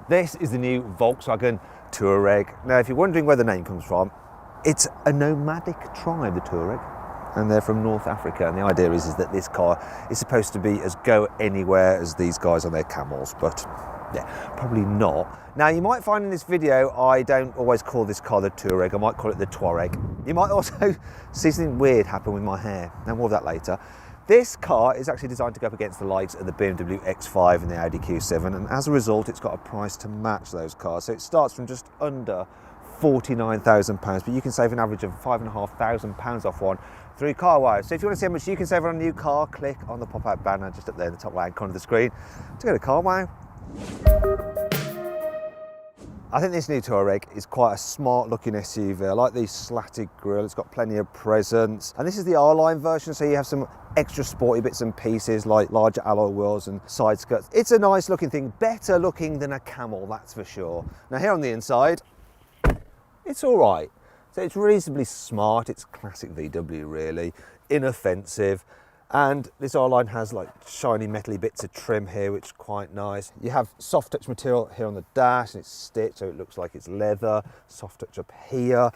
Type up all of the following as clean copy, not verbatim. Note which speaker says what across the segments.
Speaker 1: This is the new Volkswagen Touareg. Now, if you're wondering where the name comes from, it's a nomadic tribe, the Touareg, and they're from North Africa. And the idea is that this car is supposed to be as go anywhere as these guys on their camels, but yeah, probably not. Now, you might find in this video, I don't always call this car the Touareg, I might call it the Touareg. You might also see something weird happen with my hair. Now, more of that later. This car is actually designed to go up against the likes of the BMW X5 and the Audi Q7, and as a result, it's got a price to match those cars. So it starts from just under £49,000, but you can save an average of £5,500 off one through CarWow. So if you want to see how much you can save on a new car, click on the pop-out banner just up there in the top right corner of the screen to go to CarWow. I think this new Touareg is quite a smart looking SUV. I like the slatted grille, it's got plenty of presence. And this is the R-Line version, so you have some extra sporty bits and pieces like larger alloy wheels and side skirts. It's a nice looking thing, better looking than a Camel, that's for sure. Now here on the inside, it's all right. So it's reasonably smart, it's classic VW really, inoffensive. And this R-Line has like shiny metally bits of trim here, which is quite nice. You have soft touch material here on the dash, and it's stitched so it looks like it's leather, soft touch up here.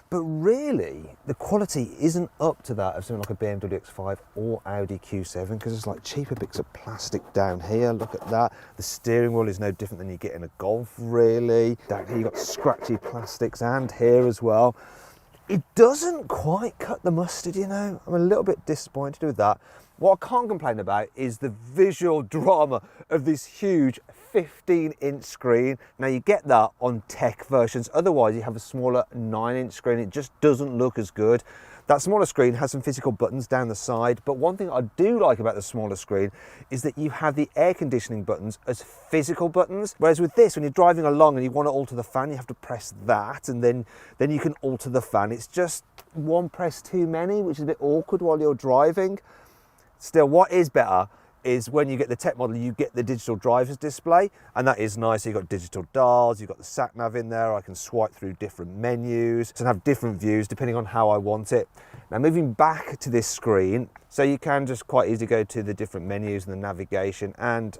Speaker 1: But really, the quality isn't up to that of something like a BMW X5 or Audi Q7, because there's like cheaper bits of plastic down here, look at that. The steering wheel is no different than you get in a Golf really. Down here you've got scratchy plastics, and here as well. It doesn't quite cut the mustard, you know. I'm a little bit disappointed with that. What I can't complain about is the visual drama of this huge 15-inch screen. Now you get that on tech versions, otherwise you have a smaller 9-inch screen. It just doesn't look as good. That smaller screen has some physical buttons down the side, but one thing I do like about the smaller screen is that you have the air conditioning buttons as physical buttons, whereas with this, when you're driving along and you want to alter the fan, you have to press that, and then you can alter the fan. It's just one press too many, which is a bit awkward while you're driving. Still, what is better is when you get the tech model, you get the digital driver's display, and that is nice. So you've got digital dials, you've got the sat nav in there. I can swipe through different menus and have different views depending on how I want it. Now moving back to this screen, so you can just quite easily go to the different menus and the navigation, and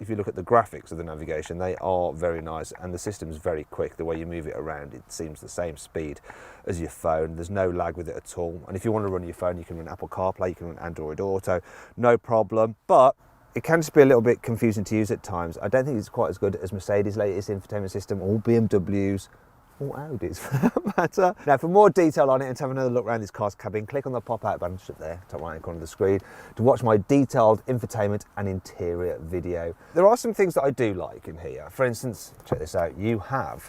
Speaker 1: if you look at the graphics of the navigation, they are very nice, and the system's very quick. The way you move it around, it seems the same speed as your phone. There's no lag with it at all. And if you want to run your phone, you can run Apple CarPlay, you can run Android Auto, no problem. But it can just be a little bit confusing to use at times. I don't think it's quite as good as Mercedes' latest infotainment system, or BMW's, or Audis for that matter. Now for more detail on it and to have another look around this car's cabin, click on the pop-out button just up there, top right corner of the screen, to watch my detailed infotainment and interior video. There are some things that I do like in here. For instance, check this out, you have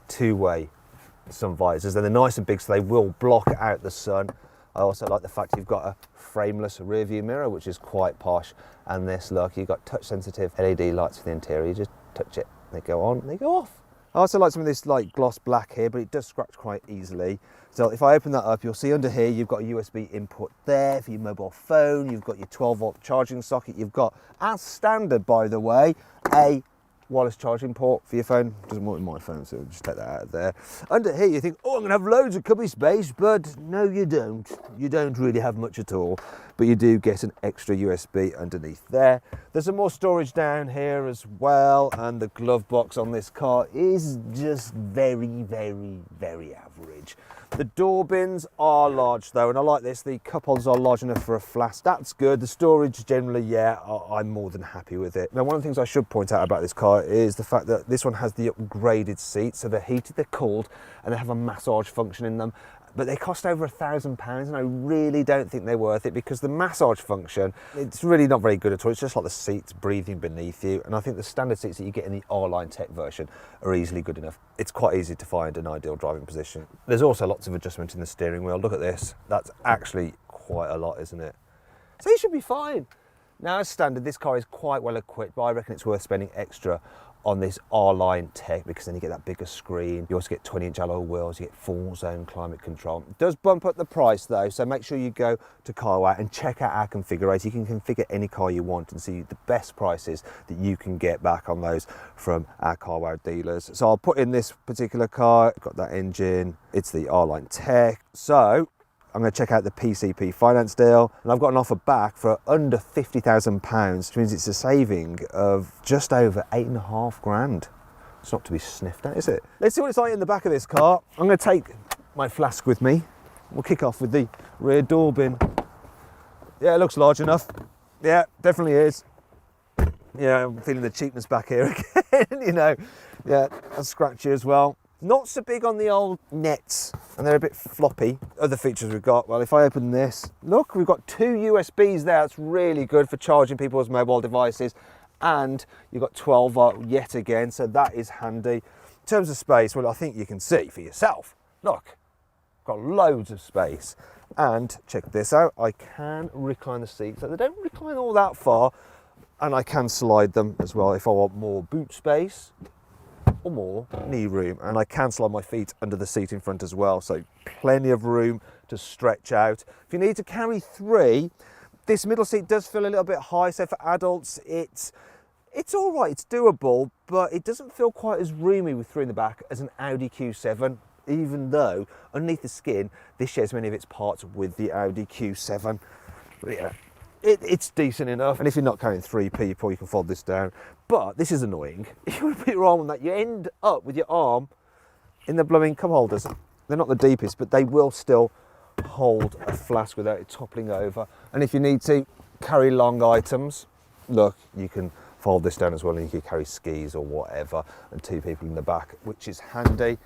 Speaker 1: two-way sun visors, and they're nice and big so they will block out the sun. I also like the fact you've got a frameless rear view mirror, which is quite posh. And this, look, you've got touch sensitive LED lights for the interior. You just touch it, they go on, they go off. I also like some of this like gloss black here, but it does scratch quite easily. So if I open that up, you'll see under here, you've got a USB input there for your mobile phone. You've got your 12-volt charging socket. You've got, as standard, by the way, a wireless charging port for your phone. Doesn't work with my phone, so just take that out of there. Under here, you think, oh, I'm gonna have loads of cubby space, but no, you don't. You don't really have much at all, but you do get an extra USB underneath there. There's some more storage down here as well, and the glove box on this car is just very, very, very average. The door bins are large though, and I like this. The cup holders are large enough for a flask. That's good. The storage generally, yeah, I'm more than happy with it. Now, one of the things I should point out about this car is the fact that this one has the upgraded seats. So they're heated, they're cooled, and they have a massage function in them. But they cost over £1,000, and I really don't think they're worth it, because the massage function, it's really not very good at all. It's just like the seats breathing beneath you, and I think the standard seats that you get in the R-Line Tech version are easily good enough. It's quite easy to find an ideal driving position. There's also lots of adjustment in the steering wheel. Look at this. That's actually quite a lot, isn't it? So you should be fine. Now, as standard, this car is quite well equipped, but I reckon it's worth spending extra on this R-Line Tech, because then you get that bigger screen. You also get 20-inch alloy wheels, you get full zone climate control. It does bump up the price though, so make sure you go to CarWow and check out our configurator. You can configure any car you want and see the best prices that you can get back on those from our CarWow dealers. So I'll put in this particular car, got that engine, it's the R-Line Tech. So I'm going to check out the PCP finance deal, and I've got an offer back for under £50,000, which means it's a saving of just over 8.5 grand. It's not to be sniffed at, is it? Let's see what it's like in the back of this car. I'm going to take my flask with me. We'll kick off with the rear door bin. Yeah, it looks large enough. Yeah, definitely is. Yeah, I'm feeling the cheapness back here again, you know. Yeah, that's scratchy as well. Not so big on the old nets, and they're a bit floppy. Other features we've got, well, if I open this, look, we've got 2 USBs there. That's really good for charging people's mobile devices. And you've got 12 volt yet again, so that is handy. In terms of space, well, I think you can see for yourself. Look, got loads of space. And check this out, I can recline the seats. So they don't recline all that far, and I can slide them as well if I want more boot space or more knee room, and I can slide my feet under the seat in front as well, so plenty of room to stretch out. If you need to carry 3, this middle seat does feel a little bit high, so for adults it's all right, it's doable, but it doesn't feel quite as roomy with 3 in the back as an Audi Q7, even though underneath the skin this shares many of its parts with the Audi Q7. But yeah, it's decent enough, and if you're not carrying 3 people, you can fold this down. But this is annoying. If you want to put your arm on that, you end up with your arm in the blooming cup holders. They're not the deepest, but they will still hold a flask without it toppling over. And if you need to carry long items, look, you can fold this down as well, and you can carry skis or whatever, and 2 people in the back, which is handy.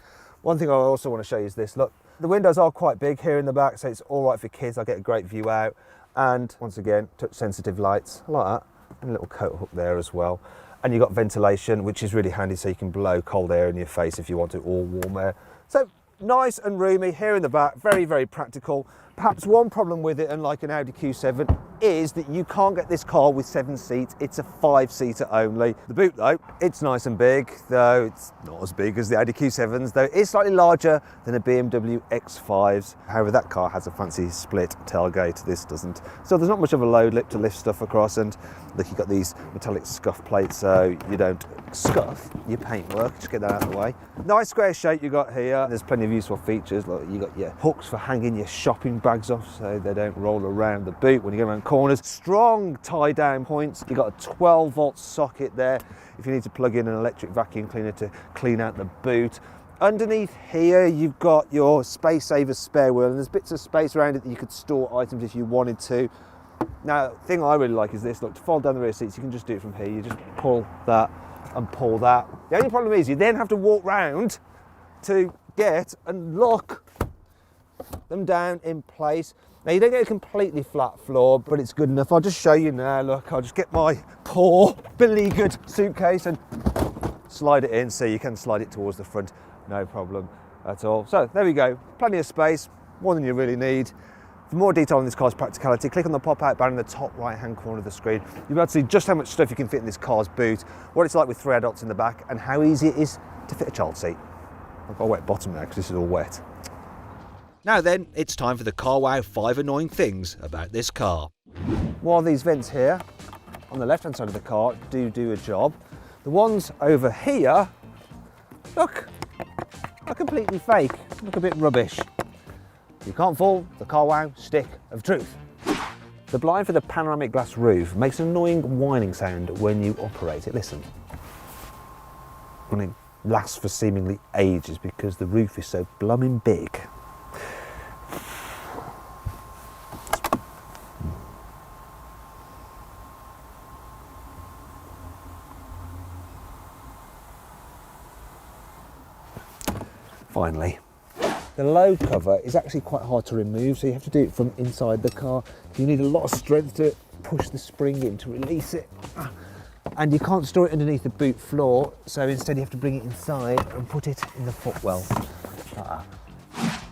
Speaker 1: One thing I also want to show you is this. Look, the windows are quite big here in the back, so it's all right for kids. I get a great view out. And once again, touch sensitive lights like that, and a little coat hook there as well. And you've got ventilation, which is really handy, so you can blow cold air in your face if you want to, or warm air. So nice and roomy here in the back, very, very practical. Perhaps one problem with it, unlike an Audi Q7, is that you can't get this car with 7 seats. It's a 5-seater only. The boot though, it's nice and big, though it's not as big as the Audi Q7s, though it's slightly larger than a BMW X5s. However, that car has a fancy split tailgate, this doesn't. So there's not much of a load lip to lift stuff across, and look, you've got these metallic scuff plates, so you don't scuff your paintwork. Just get that out of the way. Nice square shape you got here. There's plenty of useful features. Look, you got your hooks for hanging your shopping bags off so they don't roll around the boot when you go around corners. Strong tie down points. You've got a 12 volt socket there if you need to plug in an electric vacuum cleaner to clean out the boot. Underneath here you've got your space saver spare wheel, and there's bits of space around it that you could store items if you wanted to. Now, the thing I really like is this. Look, to fold down the rear seats, you can just do it from here. You just pull that and pull that. The only problem is you then have to walk round to get and lock them down in place. Now, you don't get a completely flat floor, but it's good enough. I'll just show you now. Look, I'll just get my poor beleaguered suitcase and slide it in, so you can slide it towards the front, no problem at all. So there we go, plenty of space, more than you really need. For more detail on this car's practicality, click on the pop-out banner in the top right-hand corner of the screen. You'll be able to see just how much stuff you can fit in this car's boot, what it's like with 3 adults in the back, and how easy it is to fit a child seat. I've got a wet bottom now because this is all wet.
Speaker 2: Now then, it's time for the Car Wow 5 annoying things about this car.
Speaker 1: While these vents here on the left-hand side of the car do a job, the ones over here, look, are completely fake, look a bit rubbish. You can't fool the Car Wow stick of truth. The blind for the panoramic glass roof makes an annoying whining sound when you operate it. Listen. And it lasts for seemingly ages because the roof is so blooming big. Finally. The load cover is actually quite hard to remove, so you have to do it from inside the car. You need a lot of strength to push the spring in to release it. And you can't store it underneath the boot floor, so instead you have to bring it inside and put it in the footwell.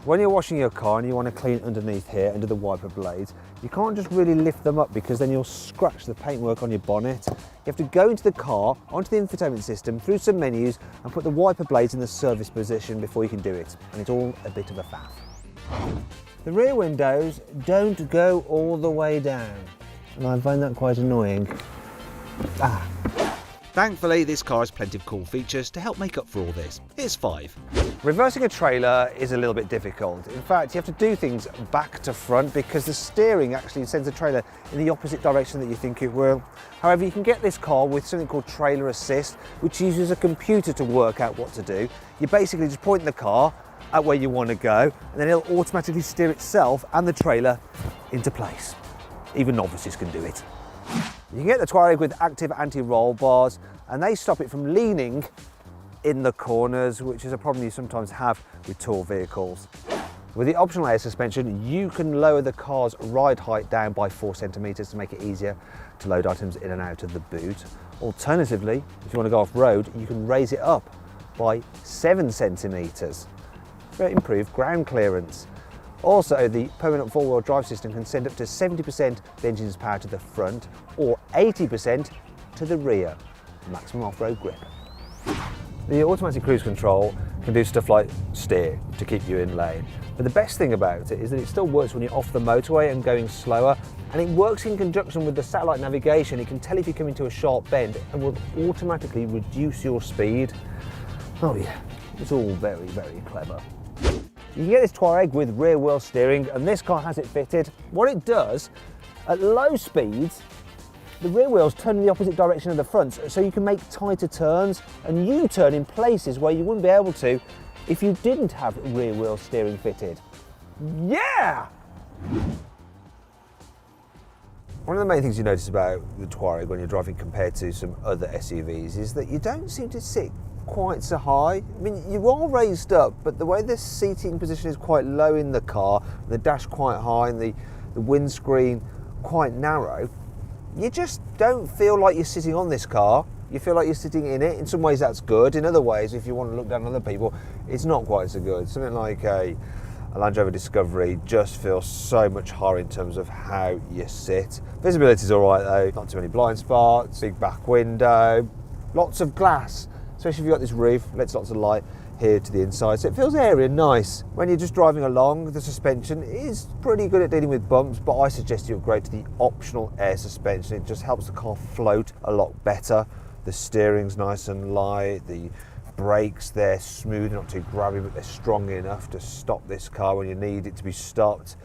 Speaker 1: When you're washing your car and you want to clean underneath here, under the wiper blades, you can't just really lift them up because then you'll scratch the paintwork on your bonnet. You have to go into the car, onto the infotainment system, through some menus, and put the wiper blades in the service position before you can do it. And it's all a bit of a faff. The rear windows don't go all the way down, and I find that quite annoying.
Speaker 2: Thankfully, this car has plenty of cool features to help make up for all this. Here's 5.
Speaker 1: Reversing a trailer is a little bit difficult. In fact, you have to do things back to front because the steering actually sends the trailer in the opposite direction that you think it will. However, you can get this car with something called trailer assist, which uses a computer to work out what to do. You basically just point the car at where you want to go, and then it'll automatically steer itself and the trailer into place. Even novices can do it. You can get the Touareg with active anti-roll bars, and they stop it from leaning in the corners, which is a problem you sometimes have with tall vehicles. With the optional air suspension, you can lower the car's ride height down by 4 centimetres to make it easier to load items in and out of the boot. Alternatively, if you want to go off-road, you can raise it up by 7 centimetres for improved ground clearance. Also, the permanent four-wheel drive system can send up to 70% of the engine's power to the front or 80% to the rear, maximum off-road grip. The automatic cruise control can do stuff like steer to keep you in lane. But the best thing about it is that it still works when you're off the motorway and going slower, and it works in conjunction with the satellite navigation. It can tell if you come into a sharp bend and will automatically reduce your speed. Oh yeah, it's all very, very clever. You can get this Touareg with rear wheel steering, and this car has it fitted. What it does, at low speeds, the rear wheels turn in the opposite direction of the front, so you can make tighter turns and U-turn in places where you wouldn't be able to if you didn't have rear wheel steering fitted. Yeah! One of the main things you notice about the Touareg when you're driving compared to some other SUVs is that you don't seem to sit quite so high. I mean, you are raised up, but the way the seating position is quite low in the car, the dash quite high and the windscreen quite narrow, you just don't feel like you're sitting on this car. You feel like you're sitting in it. In some ways that's good. In other ways, if you want to look down on other people, it's not quite so good. Something like a Land Rover Discovery just feels so much higher in terms of how you sit. Visibility's all right though, not too many blind spots, big back window, lots of glass, especially if you've got this roof, lets lots of light here to the inside, so it feels airy and nice. When you're just driving along, the suspension is pretty good at dealing with bumps, but I suggest you upgrade to the optional air suspension. It just helps the car float a lot better. The steering's nice and light, the brakes, they're smooth, not too grabby, but they're strong enough to stop this car when you need it to be stopped.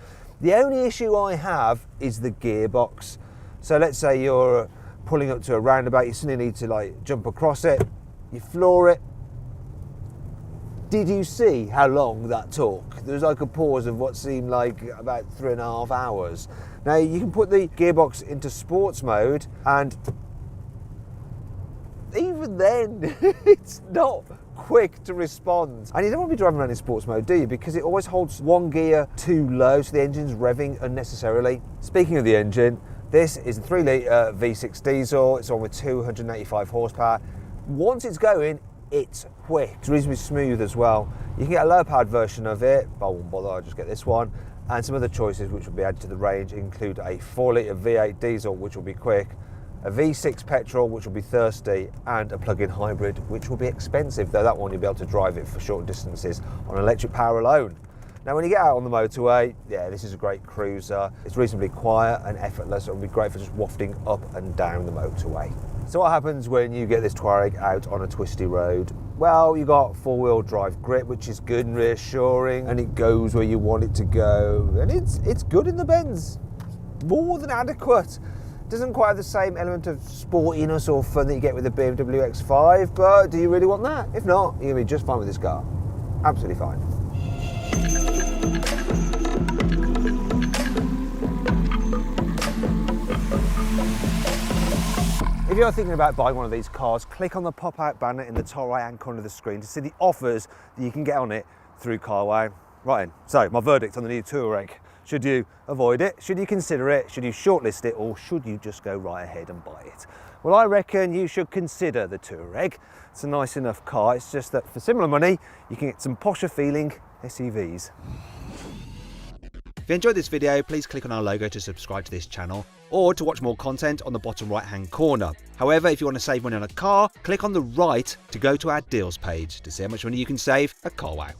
Speaker 1: The only issue I have is the gearbox. So let's say you're pulling up to a roundabout, you suddenly need to like jump across it, you floor it. Did you see how long that took? There was like a pause of what seemed like about 3.5 hours. Now you can put the gearbox into sports mode, and even then it's not quick to respond. And you don't want to be driving around in sports mode, do you? Because it always holds one gear too low, so the engine's revving unnecessarily. Speaking of the engine, this is a 3-litre V6 diesel. It's on with 285 horsepower. Once it's going, it's quick. It's reasonably smooth as well. You can get a lower powered version of it, but I won't bother, I'll just get this one. And some other choices which will be added to the range include a 4-litre V8 diesel, which will be quick, a V6 petrol, which will be thirsty, and a plug-in hybrid, which will be expensive, though that one you'll be able to drive it for short distances on electric power alone. Now when you get out on the motorway, yeah, this is a great cruiser. It's reasonably quiet and effortless. It'll be great for just wafting up and down the motorway. So what happens when you get this Touareg out on a twisty road? Well, you got 4-wheel drive grip, which is good and reassuring, and it goes where you want it to go, and it's good in the bends, more than adequate. Doesn't quite have the same element of sportiness or fun that you get with the BMW X5, but do you really want that? If not, you're gonna be just fine with this car. Absolutely fine. If you're thinking about buying one of these cars, click on the pop-out banner in the top right-hand corner of the screen to see the offers that you can get on it through CarWow. Right then, so my verdict on the new Touareg. Should you avoid it? Should you consider it? Should you shortlist it? Or should you just go right ahead and buy it? Well, I reckon you should consider the Touareg. It's a nice enough car. It's just that for similar money, you can get some posher feeling SUVs.
Speaker 2: If you enjoyed this video, please click on our logo to subscribe to this channel, or to watch more content on the bottom right hand corner. However, if you want to save money on a car, click on the right to go to our deals page to see how much money you can save at CarWow.